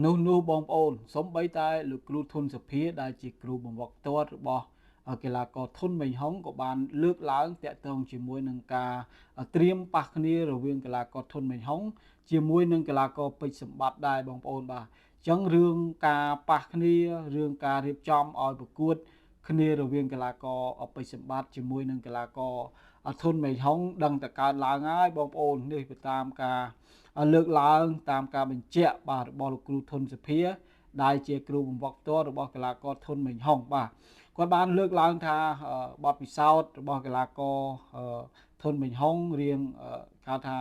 នោះបងប្អូនសូម្បីតែលោកគ្រូធុនសុភាដែលជាគ្រូបង្វឹកផ្ទាល់របស់កីឡាករធុនមេញហុងក៏បានលើកឡើងតាក់ទងជាមួយនឹងការត្រៀមប៉ះគ្នារវាងកីឡាករធុនមេញហុងជាមួយនឹងកីឡាករពេជ្រសម្បត្តិដែរបងប្អូនបាទអញ្ចឹងរឿងការប៉ះគ្នារឿងការរៀបចំឲ្យប្រកួតគ្នារវាងកីឡាករពេជ្រសម្បត្តិជាមួយនឹងកីឡាករធុនមេញហុងដឹងតែកើតឡើងហើយបងប្អូននេះទៅតាមការលើកឡើងតាមការបញ្ជាក់បាទរបស់លោកគ្រូធុនសុភាដែលជាគ្រូបង្វឹកផ្ទាល់របស់កីឡាករធុនមេញហុងបាទគាត់បានលើកឡើងថាបទពិសោធន៍របស់កីឡាករធុនមេញហុងរៀងគេថា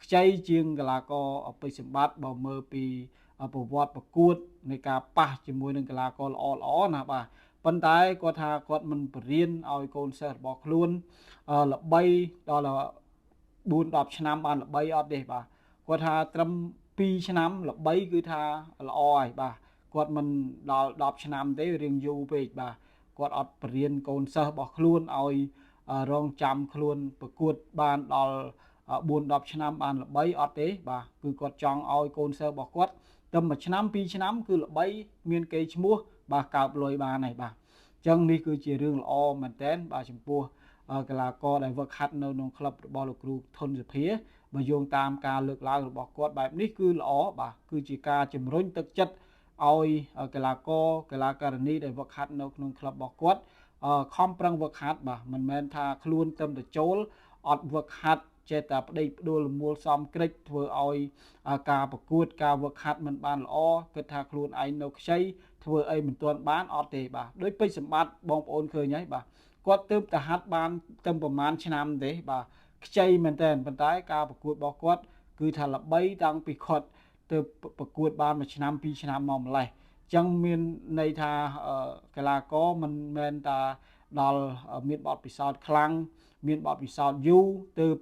ខ្ចីជាងកីឡាករពេជ្រសម្បត្តិបើមើលពីប្រវត្តិប្រកួតនៃការប៉ះជាមួយនឹងកីឡាករល្អណាបាទប៉ុន្តែគាត់ថាគាត់មិនបរៀនឲ្យកូនសិស្សរបស់ខ្លួនល្បីដល់4-10ឆ្នាំបានល្បីអត់ទេបាទគាត់ថាត្រឹម2ឆ្នាំល្បីគឺថាល្អហើយបាទគាត់មិនដល់10ឆ្នាំទេរៀងយូរពេកបាទគាត់អត់បរៀនកូនសិស្សរបស់ខ្លួនឲ្យរងចាំខ្លួនប្រកួតបានដល់4-10ឆ្នាំបានល្បីអត់ទេបាទគឺគាត់ចង់ឲ្យកូនសិស្សរបស់គាត់ត្រឹម1ឆ្នាំ2ឆ្នាំគឺល្បីមានកេរ្តិ៍ឈ្មោះបាទកើបលុយបានហើយបាទអញ្ចឹងនេះគឺជារឿងល្អមែនទែនបាទចំពោះកីឡាករដែលវឹកហាត់នៅក្នុងក្លឹបរបស់លោកគ្រូធុនសុភាបើយោងតាមការលើកឡើងរបស់គាត់បែបនេះគឺល្អបាទគឺជាការជំរុញទឹកចិត្តឲ្យកីឡាករកីឡាការិនីដែលវឹកហាត់នៅក្នុងក្លឹបរបស់គាត់ខំប្រឹងវឹកហាត់បាទមិនមែនថាខ្លួនទៅតែចូលអត់វឹកហាត់ចេះតែប្តេជ្ញាផ្ដួលរមួលសំក្រិចធ្វើឲ្យការប្រកួតការវឹកហាត់មិនបានល្អគិតថាខ្លួនឯងនៅខ្ចីធ្វើអីមិនទាន់បានអត់ទេបាទដោយពេជ្រសម្បត្តិបងប្អូនឃើញហើយបាទគាត់ទើបតែហាត់បានតែប្រហែលឆ្នាំទេបាទខ្ចីមែនតើប៉ុន្តែការប្រកួតរបស់គាត់គឺថាល្បីតាំងពីគាត់ទៅប្រកួតបាន1ឆ្នាំ2ឆ្នាំមកម្លេះចឹងមានន័យថាកីឡាករមិនមែនតាដល់មានបទពិសោធន៍ខ្លាំងមានបទពិសោធន៍យូរទើប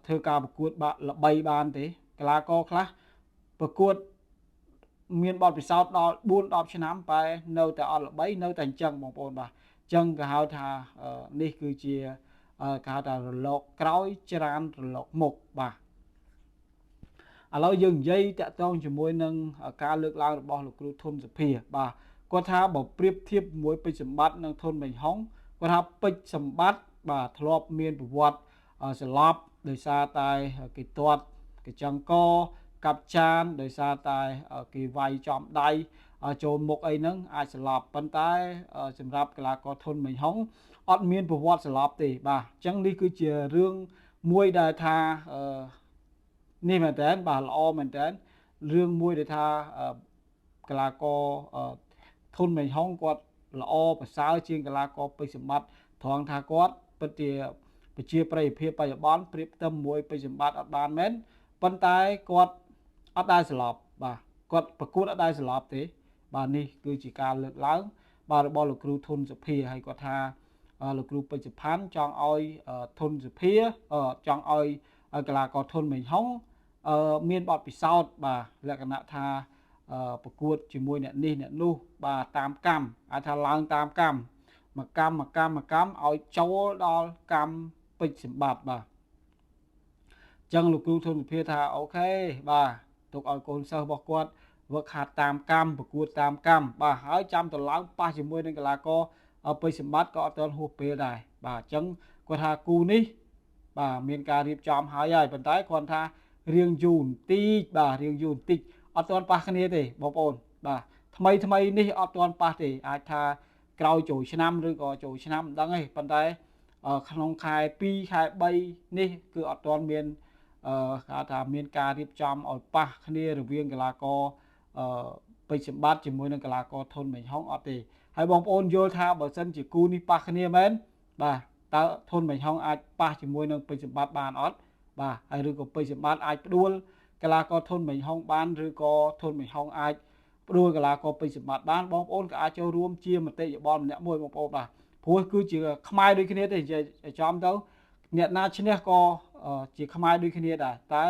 ធ្វើការប្រកួតបានល្បីបានទេកីឡាករខ្លះប្រកួតមានបទពិសោធន៍ដល់4-10ឆ្នាំតែនៅតែអត់ល្បីនៅតែអញ្ចឹងបងប្អូនបាទអញ្ចឹងគេហៅថានេះគឺជាគេហៅថារលកក្រោយច្រានរលកមុខបាទឥឡូវយើងនិយាយតាក់ទងជាមួយនឹងការលើកឡើងរបស់លោកគ្រូធុនសុភាបាទគាត់ថាបើប្រៀបធៀបជាមួយពេជ្រសម្បត្តិនិងធុនមេញហុងគាត់ថាពេជ្រសម្បត្តិបាទធ្លាប់មានប្រវត្តិស្លាប់ដោយសារតែគេទាត់គេចង្កកាប់ចានដោយសារតែគេវាយចំដៃចូលមុខអីហ្នឹងអាចស្លាប់ប៉ុន្តែសម្រាប់កីឡាករធុនមេញហុងអត់មានប្រវត្តិស្លាប់ទេបាទអញ្ចឹងនេះគឺជារឿងមួយដែលថានេះមែនតើបាទល្អមែនតើរឿងមួយដែលថាកីឡាករធុនមេញហុងគាត់ល្អប្រសើរជាងកីឡាករពេជ្រសម្បត្តិត្រង់ថាគាត់ពិតជាប្រជាប្រិយភាពបច្ចុប្បន្នប្រៀបផ្ទឹមមួយពេជ្រសម្បត្តិអត់បានមែនប៉ុន្តែគាត់អត់ដែលស្លាប់បាទគាត់ប្រកួតអត់ដែលស្លាប់ទេបាទនេះគឺជាការលើកឡើងបាទរបស់លោកគ្រូធុនសុភាហើយគាត់ថាលោកគ្រូពេជ្រផាន់ចង់ឲ្យធុនសុភាចង់ឲ្យកីឡាករធុនមេញហុងមានបទពិសោធន៍បាទលក្ខណៈថាប្រកួតជាមួយអ្នកនេះអ្នកនោះបាទតាមកម្មអាចថាឡើងតាមកម្មមួយកម្មឲ្យចូលដល់កម្មពេជ្រសម្បត្តិបាទចឹងលោកគ្រូធុនសុភាថាអូខេបាទទុកឲ្យកូនសិស្សរបស់គាត់វឹកហាត់តាមកម្មប្រកួតតាមកម្មបាទហើយចាំទៅឡើងប៉ះជាមួយនឹងកីឡាករពេជ្រសម្បត្តិក៏អត់ទាន់ហួសពេលដែរបាទអញ្ចឹងគាត់ថាគូនេះបាទមានការរៀបចំហើយប៉ុន្តែគាត់ថារៀងយូរបន្តិចបាទរៀងយូរបន្តិចអត់ទាន់ប៉ះគ្នាទេបងប្អូនបាទថ្មីនេះអត់ទាន់ប៉ះទេអាចថាក្រោយចូលឆ្នាំឬក៏ចូលឆ្នាំមិនដឹងទេប៉ុន្តែក្នុងខែ2ខែ3នេះគឺអត់ទាន់មានគេថាមានការរៀបចំឲ្យប៉ះគ្នារវាងកីឡាករពេជ្រសម្បត្តិជាមួយនឹងកីឡាករធុនមេញហុងអត់ទេហើយបងប្អូនយល់ថាបើសិនជាគូនេះប៉ះគ្នាមែនបាទតើធុនមេញហុងអាចប៉ះជាមួយនឹងពេជ្រសម្បត្តិបានអត់បាទហើយឬក៏ពេជ្រសម្បត្តិអាចផ្ដួលកីឡាករធុនមេញហុងបានឬក៏ធុនមេញហុងអាចផ្ដួលកីឡាករពេជ្រសម្បត្តិបានបងប្អូនក៏អាចចូលរួមជាមតិយោបល់ម្នាក់មួយបងប្អូនបាទព្រោះគឺជាខ្មែរដូចគ្នាទេនិយាយចំទៅអ្នកណាឈ្នះក៏ជាខ្មែរដូចគ្នាដែរតែ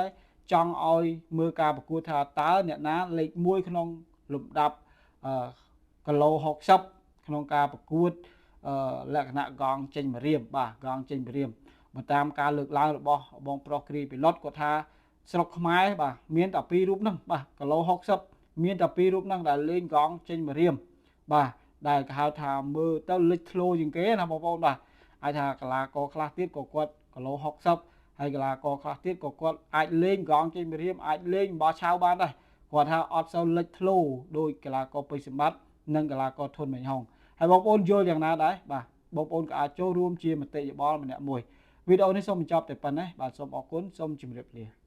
ចង់ឲ្យមើលការប្រកួតថាតើអ្នកណាលេខ1ក្នុងលំដាប់គីឡូ60ក្នុងការប្រកួតលក្ខណៈកង់ចេញម្រាមបាទកង់ចេញម្រាមមកតាមការលើកឡើងរបស់បងប្រុសគ្រីពីឡុតគាត់ថាស្រុកខ្មែរបាទមានតែ2រូបហ្នឹងបាទគីឡូ60 មានតែពីររូបហ្នឹងដែលលេងកងចេញមករៀមបាទដែលគេហៅថាមើលទៅលេចធ្លោជាងគេណាបងប្អូនបាទអាចថាកីឡាករខ្លះទៀតក៏គាត់គីឡូ60ហើយកីឡាករខ្លះទៀតក៏គាត់អាចលេងកងចេញមករៀមអាចលេងបោះឆៅបានដែរគាត់ថាអត់សូវលេចធ្លោដោយកីឡាករពេជ្រសម្បត្តិនិងកីឡាករធុនមេញហុងហើយបងប្អូនយល់យ៉ាងណាដែរបាទបងប្អូនក៏អាចចូលរួមជាមតិយោបល់ម្នាក់មួយវីដេអូនេះសូមបញ្ចប់តែប៉ុណ្ណេះបាទសូមអរគុណសូមជម្រាបលា